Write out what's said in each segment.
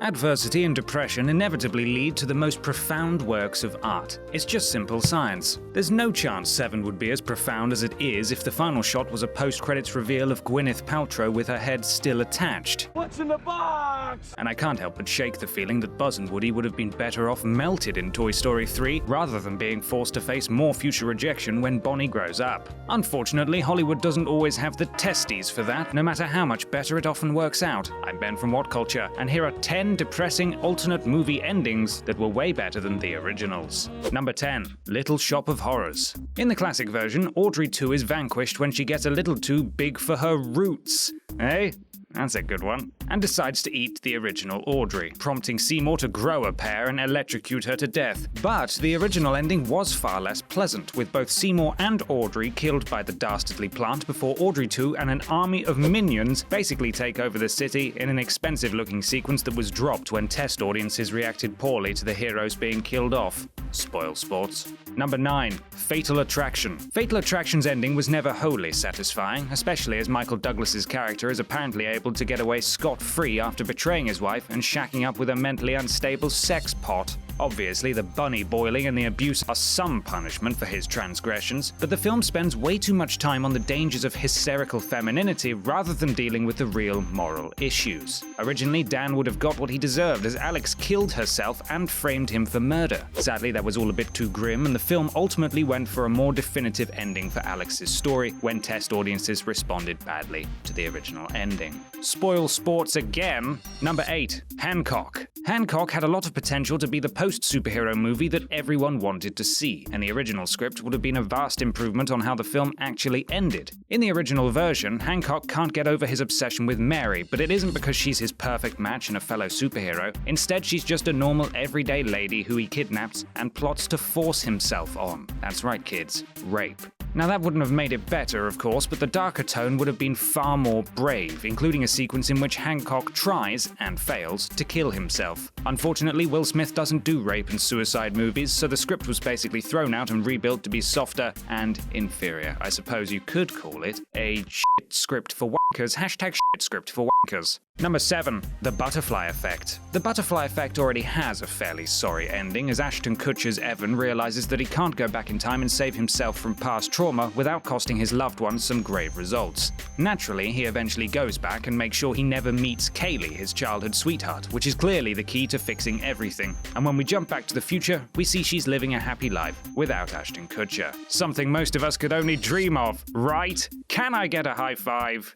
Adversity and depression inevitably lead to the most profound works of art. It's just simple science. There's no chance Seven would be as profound as it is if the final shot was a post-credits reveal of Gwyneth Paltrow with her head still attached. What's in the box? And I can't help but shake the feeling that Buzz and Woody would have been better off melted in Toy Story 3 rather than being forced to face more future rejection when Bonnie grows up. Unfortunately, Hollywood doesn't always have the testes for that, no matter how much better it often works out. I'm Ben from Whatculture, and here are 10 depressing alternate movie endings that were way better than the originals. Number 10. Little Shop of Horrors. In the classic version, Audrey 2 is vanquished when she gets a little too big for her roots. Eh? That's a good one. And decides to eat the original Audrey, prompting Seymour to grow a pair and electrocute her to death. But the original ending was far less pleasant, with both Seymour and Audrey killed by the dastardly plant before Audrey 2 and an army of minions basically take over the city in an expensive-looking sequence that was dropped when test audiences reacted poorly to the heroes being killed off. Spoil sports. Number 9. Fatal Attraction. Fatal Attraction's ending was never wholly satisfying, especially as Michael Douglas's character is apparently able to get away scot-free after betraying his wife and shacking up with a mentally unstable sex pot. Obviously, the bunny boiling and the abuse are some punishment for his transgressions, but the film spends way too much time on the dangers of hysterical femininity rather than dealing with the real moral issues. Originally, Dan would have got what he deserved as Alex killed herself and framed him for murder. Sadly, that was all a bit too grim, and the film ultimately went for a more definitive ending for Alex's story when test audiences responded badly to the original ending. Spoil sports again. Number 8. Hancock. Hancock had a lot of potential to be the post-superhero movie that everyone wanted to see, and the original script would have been a vast improvement on how the film actually ended. In the original version, Hancock can't get over his obsession with Mary, but it isn't because she's his perfect match and a fellow superhero. Instead, she's just a normal, everyday lady who he kidnaps and plots to force himself on. That's right, kids. Rape. Now that wouldn't have made it better, of course, but the darker tone would have been far more brave, including a sequence in which Hancock tries, and fails, to kill himself. Unfortunately, Will Smith doesn't do rape and suicide movies, so the script was basically thrown out and rebuilt to be softer and inferior. I suppose you could call it a shit script for wankers, hashtag shit script for wankers. Number 7. The Butterfly Effect. The Butterfly Effect already has a fairly sorry ending, as Ashton Kutcher's Evan realizes that he can't go back in time and save himself from past trauma without costing his loved ones some grave results. Naturally, he eventually goes back and makes sure he never meets Kaylee, his childhood sweetheart, which is clearly the key to fixing everything. And when we jump back to the future, we see she's living a happy life without Ashton Kutcher. Something most of us could only dream of, right? Can I get a high five?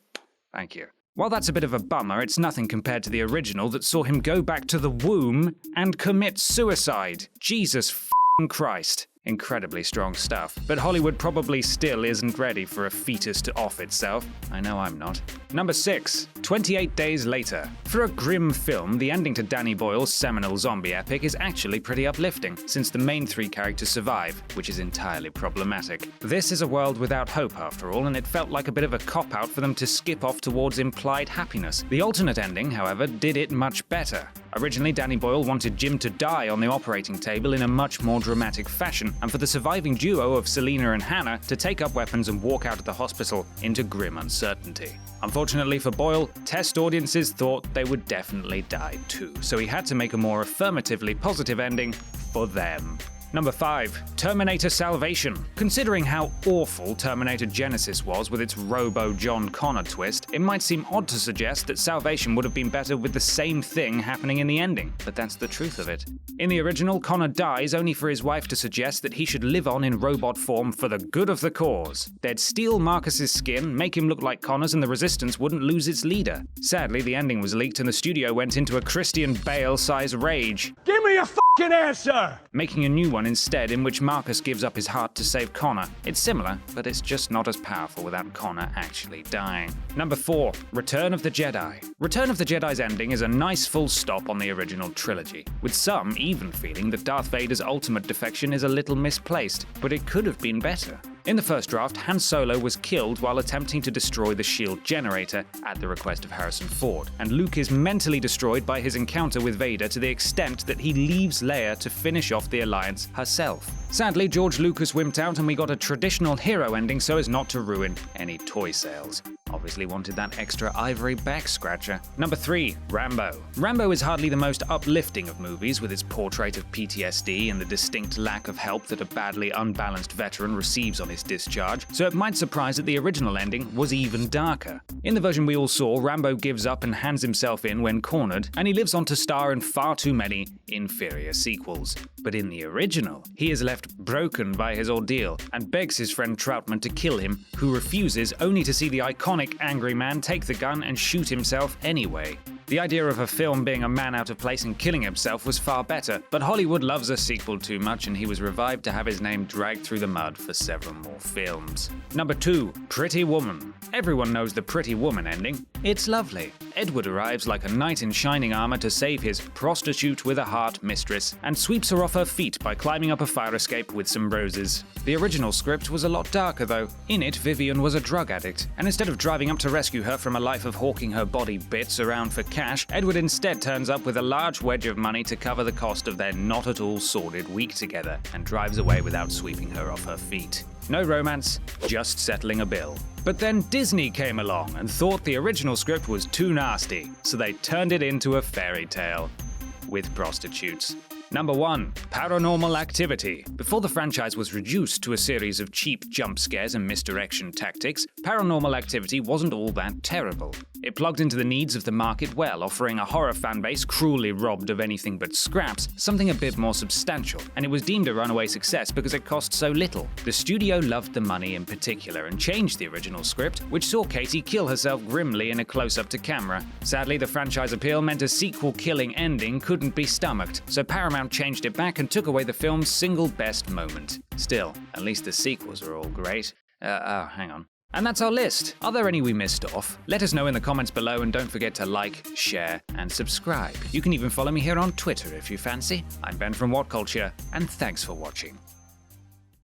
Thank you. While that's a bit of a bummer, it's nothing compared to the original that saw him go back to the womb and commit suicide. Jesus f***ing Christ. Incredibly strong stuff. But Hollywood probably still isn't ready for a fetus to off itself. I know I'm not. Number 6. 28 Days Later. For a grim film, the ending to Danny Boyle's seminal zombie epic is actually pretty uplifting, since the main 3 characters survive, which is entirely problematic. This is a world without hope after all, and it felt like a bit of a cop-out for them to skip off towards implied happiness. The alternate ending, however, did it much better. Originally, Danny Boyle wanted Jim to die on the operating table in a much more dramatic fashion, and for the surviving duo of Selena and Hannah to take up weapons and walk out of the hospital into grim uncertainty. Unfortunately for Boyle, test audiences thought they would definitely die too, so he had to make a more affirmatively positive ending for them. Number 5. Terminator Salvation. Considering how awful Terminator Genesis was with its Robo John Connor twist, it might seem odd to suggest that Salvation would have been better with the same thing happening in the ending, but that's the truth of it. In the original, Connor dies only for his wife to suggest that he should live on in robot form for the good of the cause. They'd steal Marcus's skin, make him look like Connor's, and the Resistance wouldn't lose its leader. Sadly, the ending was leaked and the studio went into a Christian Bale-sized rage. Give me a f***ing answer! Making a new one instead in which Marcus gives up his heart to save Connor. It's similar, but it's just not as powerful without Connor actually dying. Number 4. Return of the Jedi. Return of the Jedi's ending is a nice full stop on the original trilogy, with some even feeling that Darth Vader's ultimate defection is a little misplaced, but it could have been better. In the first draft, Han Solo was killed while attempting to destroy the shield generator at the request of Harrison Ford, and Luke is mentally destroyed by his encounter with Vader to the extent that he leaves Leia to finish off the alliance herself. Sadly, George Lucas wimped out and we got a traditional hero ending so as not to ruin any toy sales. Obviously wanted that extra ivory back scratcher. Number 3. Rambo. Rambo is hardly the most uplifting of movies, with its portrait of PTSD and the distinct lack of help that a badly unbalanced veteran receives on his discharge, so it might surprise that the original ending was even darker. In the version we all saw, Rambo gives up and hands himself in when cornered, and he lives on to star in far too many inferior sequels. But in the original, he is left broken by his ordeal and begs his friend Troutman to kill him, who refuses, only to see the iconic angry man take the gun and shoot himself anyway. The idea of a film being a man out of place and killing himself was far better, but Hollywood loves a sequel too much, and he was revived to have his name dragged through the mud for several more films. Number 2. Pretty Woman. Everyone knows the Pretty Woman ending. It's lovely. Edward arrives like a knight in shining armor to save his prostitute with a heart mistress, and sweeps her off her feet by climbing up a fire escape with some roses. The original script was a lot darker though. In it, Vivian was a drug addict, and instead of driving up to rescue her from a life of hawking her body bits around for cash, Edward instead turns up with a large wedge of money to cover the cost of their not at all sordid week together, and drives away without sweeping her off her feet. No romance, just settling a bill. But then Disney came along and thought the original script was too nasty, so they turned it into a fairy tale. With prostitutes. Number 1. Paranormal Activity. Before the franchise was reduced to a series of cheap jump scares and misdirection tactics, Paranormal Activity wasn't all that terrible. It plugged into the needs of the market well, offering a horror fanbase cruelly robbed of anything but scraps something a bit more substantial, and it was deemed a runaway success because it cost so little. The studio loved the money in particular and changed the original script, which saw Katie kill herself grimly in a close-up to camera. Sadly, the franchise appeal meant a sequel-killing ending couldn't be stomached, so Paramount changed it back and took away the film's single best moment. Still, at least the sequels are all great. Hang on. And that's our list. Are there any we missed off? Let us know in the comments below, and don't forget to like, share, and subscribe. You can even follow me here on Twitter if you fancy. I'm Ben from Whatculture, and thanks for watching.